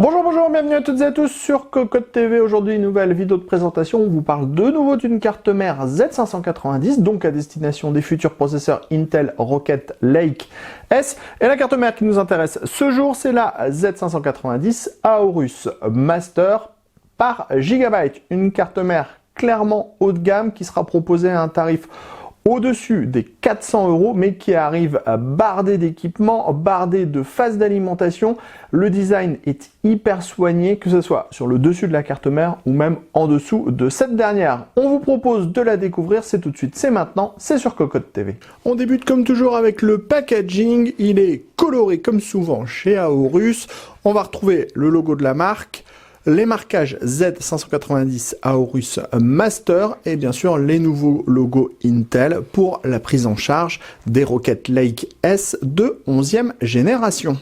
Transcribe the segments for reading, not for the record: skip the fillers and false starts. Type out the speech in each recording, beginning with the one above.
Bonjour, bonjour, bienvenue à toutes et à tous sur Cocotte TV. Aujourd'hui, une nouvelle vidéo de présentation. On vous parle de nouveau d'une carte mère Z590, donc à destination des futurs processeurs Intel Rocket Lake S. Et la carte mère qui nous intéresse ce jour, c'est la Z590 Aorus Master par Gigabyte. Une carte mère clairement haut de gamme qui sera proposée à un tarif au-dessus des 400 €, mais qui arrive bardé d'équipements, bardé de phases d'alimentation. Le design est hyper soigné, que ce soit sur le dessus de la carte mère ou même en dessous de cette dernière. On vous propose de la découvrir, c'est tout de suite, c'est maintenant, c'est sur Cocotte TV. On débute comme toujours avec le packaging. Il est coloré comme souvent chez Aorus. On va retrouver le logo de la marque, les marquages Z590 Aorus Master et bien sûr les nouveaux logos Intel pour la prise en charge des Rocket Lake S de 11e génération.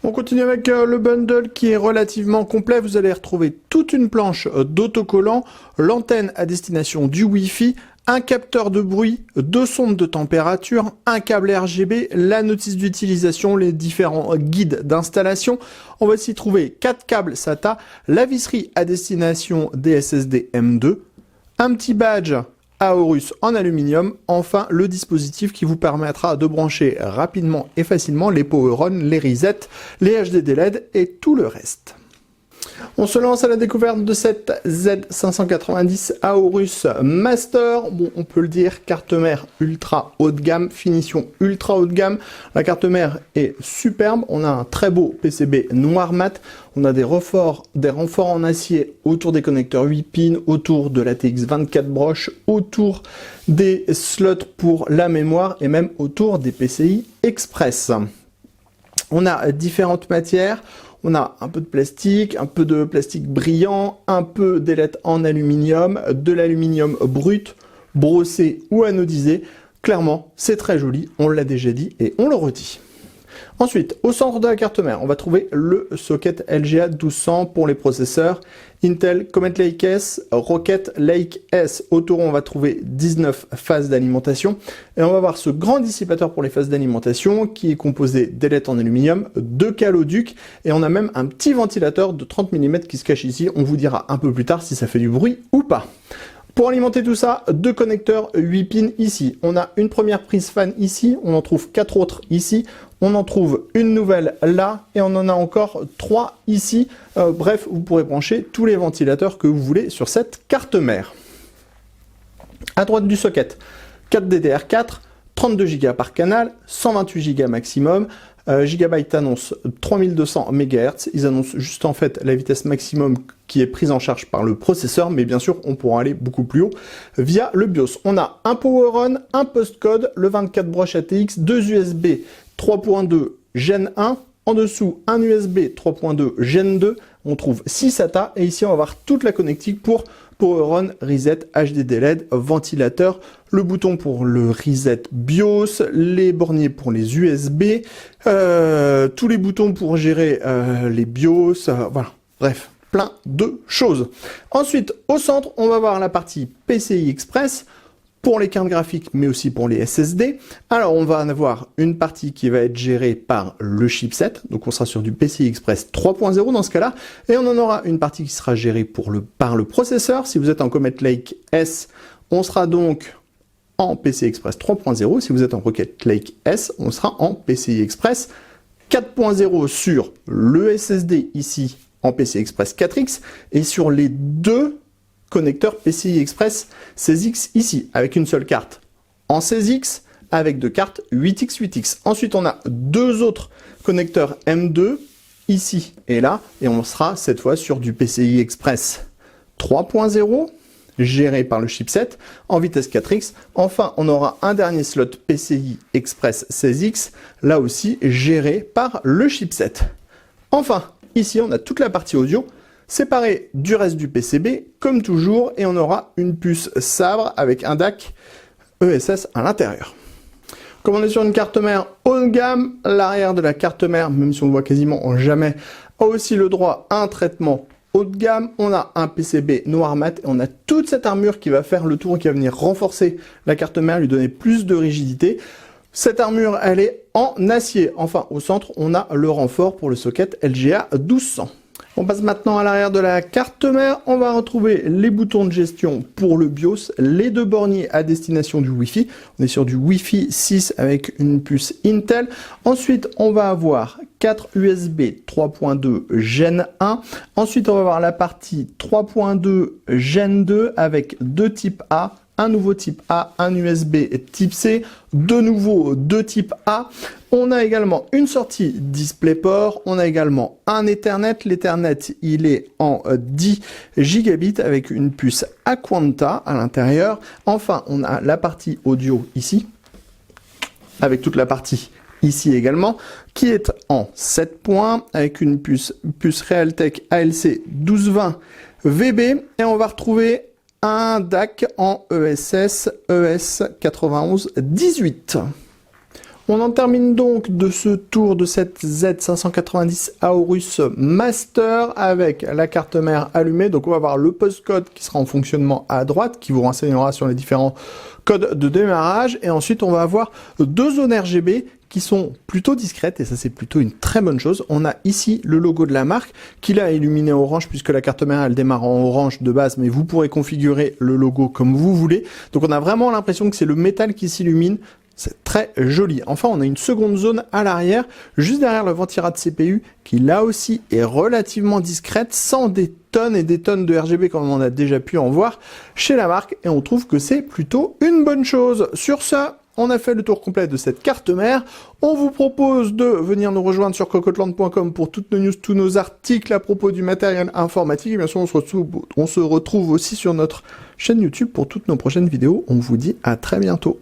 On continue avec le bundle qui est relativement complet. Vous allez retrouver toute une planche d'autocollant, l'antenne à destination du Wi-Fi, un capteur de bruit, 2 sondes de température, un câble RGB, la notice d'utilisation, les différents guides d'installation. On va aussi trouver 4 câbles SATA, la visserie à destination des SSD M2, un petit badge Aorus en aluminium, enfin le dispositif qui vous permettra de brancher rapidement et facilement les power on, les resets, les HDD LED et tout le reste. On se lance à la découverte de cette Z590 Aorus Master. Bon, on peut le dire, carte mère ultra haut de gamme, finition ultra haut de gamme. La carte mère est superbe. On a un très beau PCB noir mat. On a des renforts en acier autour des connecteurs 8 pins, autour de la TX 24 broches, autour des slots pour la mémoire et même autour des PCI Express. On a différentes matières. On a un peu de plastique brillant, un peu d'ailettes en aluminium, de l'aluminium brut, brossé ou anodisé. Clairement, c'est très joli, on l'a déjà dit et on le redit. Ensuite, au centre de la carte mère, on va trouver le socket LGA 1200 pour les processeurs Intel Comet Lake S, Rocket Lake S. Autour, on va trouver 19 phases d'alimentation. Et on va voir ce grand dissipateur pour les phases d'alimentation qui est composé d'ailettes en aluminium, de caloduc et on a même un petit ventilateur de 30 mm qui se cache ici. On vous dira un peu plus tard si ça fait du bruit ou pas. Pour alimenter tout ça, 2 connecteurs 8 pins ici. On a une première prise fan ici, on en trouve 4 autres ici. On en trouve une nouvelle là et on en a encore 3 ici. Bref, vous pourrez brancher tous les ventilateurs que vous voulez sur cette carte mère. À droite du socket, 4 DDR4, 32 Go par canal, 128 Go maximum. Gigabyte annonce 3200 MHz. Ils annoncent juste en fait la vitesse maximum qui est prise en charge par le processeur, mais bien sûr, on pourra aller beaucoup plus haut via le BIOS. On a un power on, un postcode, le 24 broches ATX, 2 USB 3.2 Gen 1, en dessous un USB 3.2 Gen 2, on trouve 6 SATA et ici on va voir toute la connectique pour Power On, Reset, HDD LED, ventilateur, le bouton pour le Reset BIOS, les borniers pour les USB, tous les boutons pour gérer les BIOS, voilà, bref, plein de choses. Ensuite, au centre, on va voir la partie PCI Express, pour les cartes graphiques, mais aussi pour les SSD. Alors, on va en avoir une partie qui va être gérée par le chipset. Donc, on sera sur du PCI Express 3.0 dans ce cas-là. Et on en aura une partie qui sera gérée par le processeur. Si vous êtes en Comet Lake S, on sera donc en PCI Express 3.0. Si vous êtes en Rocket Lake S, on sera en PCI Express 4.0 sur le SSD ici en PCI Express 4X et sur les deux connecteur PCI Express 16X ici, avec une seule carte en 16X, avec 2 cartes 8X, 8X. Ensuite, on a 2 autres connecteurs M2, ici et là, et on sera cette fois sur du PCI Express 3.0, géré par le chipset, en vitesse 4X. Enfin, on aura un dernier slot PCI Express 16X, là aussi géré par le chipset. Enfin, ici, on a toute la partie audio, séparé du reste du PCB, comme toujours, et on aura une puce sabre avec un DAC ESS à l'intérieur. Comme on est sur une carte mère haut de gamme, l'arrière de la carte mère, même si on ne voit quasiment jamais, a aussi le droit à un traitement haut de gamme. On a un PCB noir mat, et on a toute cette armure qui va faire le tour, qui va venir renforcer la carte mère, lui donner plus de rigidité. Cette armure, elle est en acier. Enfin, au centre, on a le renfort pour le socket LGA 1200. On passe maintenant à l'arrière de la carte mère. On va retrouver les boutons de gestion pour le BIOS, les 2 borniers à destination du Wi-Fi. On est sur du Wi-Fi 6 avec une puce Intel. Ensuite, on va avoir 4 USB 3.2 Gen 1. Ensuite, on va avoir la partie 3.2 Gen 2 avec 2 types A. Un nouveau type A, un USB type C, de nouveau 2 types A. On a également une sortie DisplayPort, on a également un Ethernet. L'Ethernet, il est en 10 gigabits avec une puce Aquanta à l'intérieur. Enfin, on a la partie audio ici, avec toute la partie ici également, qui est en 7 points avec une puce Realtek ALC 1220 VB. Et on va retrouver un DAC en ESS ES9118. On en termine donc de ce tour de cette Z590 Aorus Master avec la carte mère allumée. Donc on va avoir le postcode qui sera en fonctionnement à droite, qui vous renseignera sur les différents codes de démarrage. Et ensuite on va avoir 2 zones RGB qui sont plutôt discrètes, et ça c'est plutôt une très bonne chose. On a ici le logo de la marque, qui là est illuminé orange, puisque la carte mère elle démarre en orange de base, mais vous pourrez configurer le logo comme vous voulez. Donc on a vraiment l'impression que c'est le métal qui s'illumine. C'est très joli. Enfin, on a une seconde zone à l'arrière, juste derrière le ventilate CPU, qui là aussi est relativement discrète, sans des tonnes et des tonnes de RGB comme on a déjà pu en voir chez la marque, et on trouve que c'est plutôt une bonne chose. Sur ça, on a fait le tour complet de cette carte mère. On vous propose de venir nous rejoindre sur cocoteland.com pour toutes nos news, tous nos articles à propos du matériel informatique. Et bien sûr, on se retrouve aussi sur notre chaîne YouTube pour toutes nos prochaines vidéos. On vous dit à très bientôt.